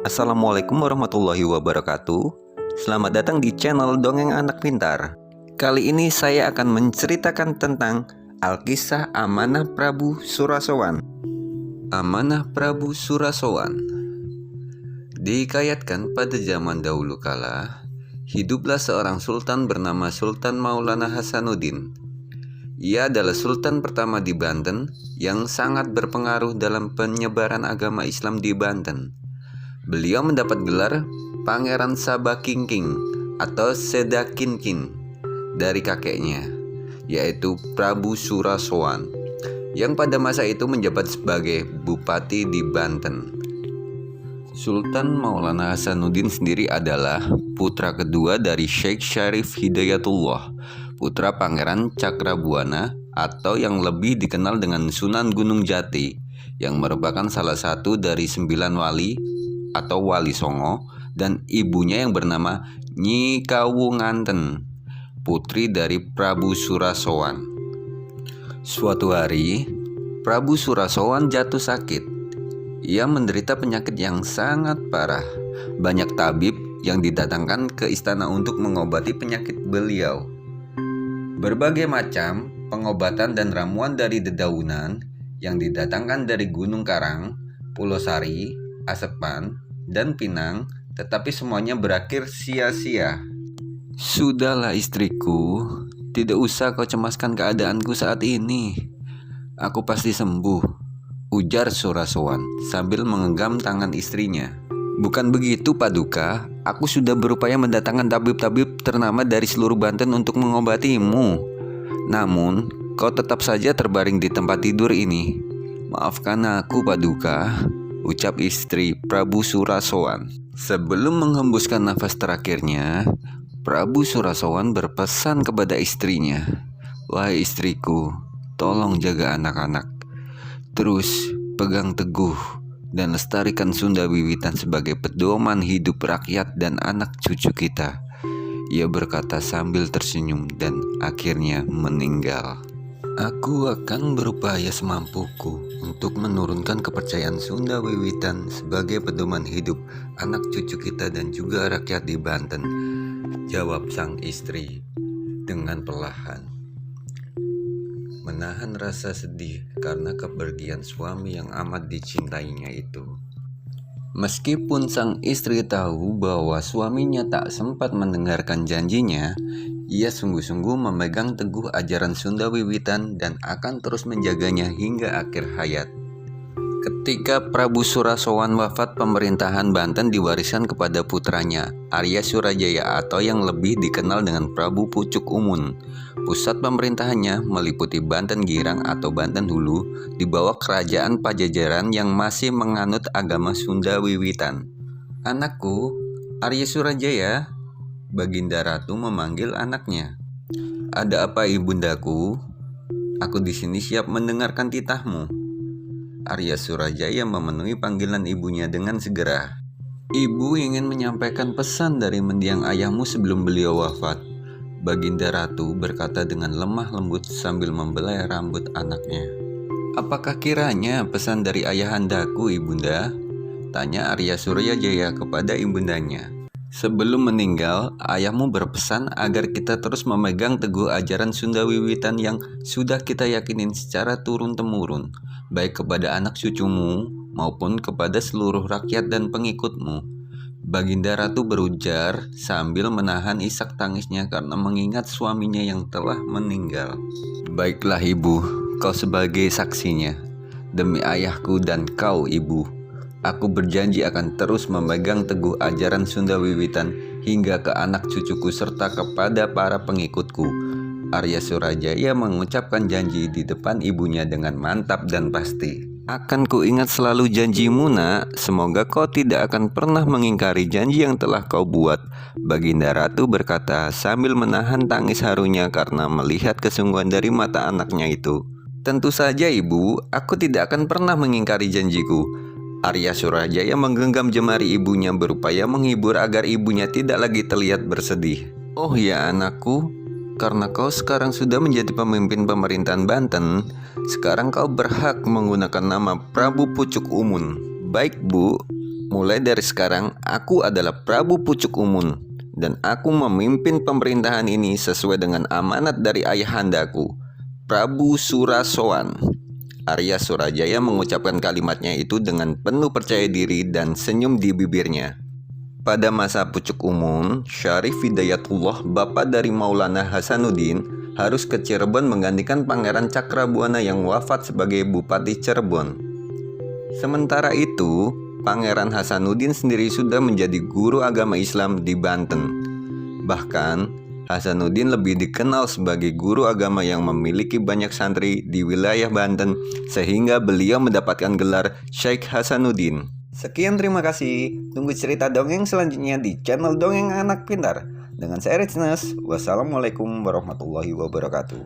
Assalamualaikum warahmatullahi wabarakatuh. Selamat datang di channel Dongeng Anak Pintar. Kali ini saya akan menceritakan tentang Alkisah Amanah Prabu Surasowan. Amanah Prabu Surasowan. Dihikayatkan pada zaman dahulu kala, hiduplah seorang sultan bernama Sultan Maulana Hasanuddin. Ia adalah sultan pertama di Banten yang sangat berpengaruh dalam penyebaran agama Islam di Banten. Beliau mendapat gelar Pangeran Sabakingking atau Sedakinkin dari kakeknya, yaitu Prabu Surasowan, yang pada masa itu menjabat sebagai bupati di Banten. Sultan Maulana Hasanuddin sendiri adalah putra kedua dari Syekh Syarif Hidayatullah, putra Pangeran Cakrabuana atau yang lebih dikenal dengan Sunan Gunung Jati, yang merupakan salah satu dari 9 wali atau Wali Songo, dan ibunya yang bernama Nyi Kawunganten, putri dari Prabu Surasowan. Suatu hari, Prabu Surasowan jatuh sakit. Ia menderita penyakit yang sangat parah. Banyak tabib yang didatangkan ke istana untuk mengobati penyakit beliau. Berbagai macam pengobatan dan ramuan dari dedaunan yang didatangkan dari Gunung Karang, Pulau Sari, Asepan, dan Pinang, tetapi semuanya berakhir sia-sia. Sudahlah istriku, tidak usah kau cemaskan keadaanku saat ini. Aku pasti sembuh, ujar Surasowan sambil menggenggam tangan istrinya. Bukan begitu Paduka, aku sudah berupaya mendatangkan tabib-tabib ternama dari seluruh Banten untuk mengobatimu. Namun, kau tetap saja terbaring di tempat tidur ini. Maafkan aku Paduka, ucap istri Prabu Surasowan. Sebelum menghembuskan nafas terakhirnya, Prabu Surasowan berpesan kepada istrinya, "Wahai istriku, tolong jaga anak-anak. Terus pegang teguh dan lestarikan Sunda Wiwitan sebagai pedoman hidup rakyat dan anak cucu kita." Ia berkata sambil tersenyum dan akhirnya meninggal. Aku akan berupaya semampuku untuk menurunkan kepercayaan Sunda Wiwitan sebagai pedoman hidup anak cucu kita dan juga rakyat di Banten, jawab sang istri dengan perlahan, menahan rasa sedih karena kepergian suami yang amat dicintainya itu. Meskipun sang istri tahu bahwa suaminya tak sempat mendengarkan janjinya, ia sungguh-sungguh memegang teguh ajaran Sunda Wiwitan dan akan terus menjaganya hingga akhir hayat. Ketika Prabu Surasowan wafat, pemerintahan Banten diwariskan kepada putranya, Arya Surajaya atau yang lebih dikenal dengan Prabu Pucuk Umun. Pusat pemerintahannya meliputi Banten Girang atau Banten Hulu di bawah kerajaan Pajajaran yang masih menganut agama Sunda Wiwitan. "Anakku, Arya Surajaya," Baginda Ratu memanggil anaknya. "Ada apa ibundaku? Aku di sini siap mendengarkan titahmu." Arya Surajaya memenuhi panggilan ibunya dengan segera. "Ibu ingin menyampaikan pesan dari mendiang ayahmu sebelum beliau wafat," Baginda Ratu berkata dengan lemah lembut sambil membelai rambut anaknya. "Apakah kiranya pesan dari ayahandaku, ibunda?" tanya Arya Surajaya kepada ibundanya. "Sebelum meninggal, ayahmu berpesan agar kita terus memegang teguh ajaran Sunda Wiwitan yang sudah kita yakinin secara turun-temurun, baik kepada anak cucumu maupun kepada seluruh rakyat dan pengikutmu," Baginda Ratu berujar sambil menahan isak tangisnya karena mengingat suaminya yang telah meninggal. "Baiklah ibu, kau sebagai saksinya. Demi ayahku dan kau ibu, aku berjanji akan terus memegang teguh ajaran Sunda Wiwitan hingga ke anak cucuku serta kepada para pengikutku." Arya Surajaya mengucapkan janji di depan ibunya dengan mantap dan pasti. "Akan kuingat selalu janjimu nak, semoga kau tidak akan pernah mengingkari janji yang telah kau buat," Baginda Ratu berkata sambil menahan tangis harunya karena melihat kesungguhan dari mata anaknya itu. "Tentu saja ibu, aku tidak akan pernah mengingkari janjiku." Arya Surajaya menggenggam jemari ibunya berupaya menghibur agar ibunya tidak lagi terlihat bersedih. "Oh ya anakku, karena kau sekarang sudah menjadi pemimpin pemerintahan Banten, sekarang kau berhak menggunakan nama Prabu Pucuk Umun." "Baik bu," Mulai dari sekarang, aku adalah Prabu Pucuk Umun, dan aku memimpin pemerintahan ini sesuai dengan amanat dari ayahandaku, Prabu Surasowan. Arya Surajaya mengucapkan kalimatnya itu dengan penuh percaya diri dan senyum di bibirnya. Pada masa Pucuk Umun, Syarif Hidayatullah, bapak dari Maulana Hasanuddin, harus ke Cirebon menggantikan Pangeran Cakrabuana yang wafat sebagai Bupati Cirebon. Sementara itu, Pangeran Hasanuddin sendiri sudah menjadi guru agama Islam di Banten. Bahkan, Hasanuddin lebih dikenal sebagai guru agama yang memiliki banyak santri di wilayah Banten, sehingga beliau mendapatkan gelar Syekh Hasanuddin. Sekian, terima kasih. Tunggu cerita dongeng selanjutnya di channel Dongeng Anak Pintar. Dengan saya Richness, wassalamualaikum warahmatullahi wabarakatuh.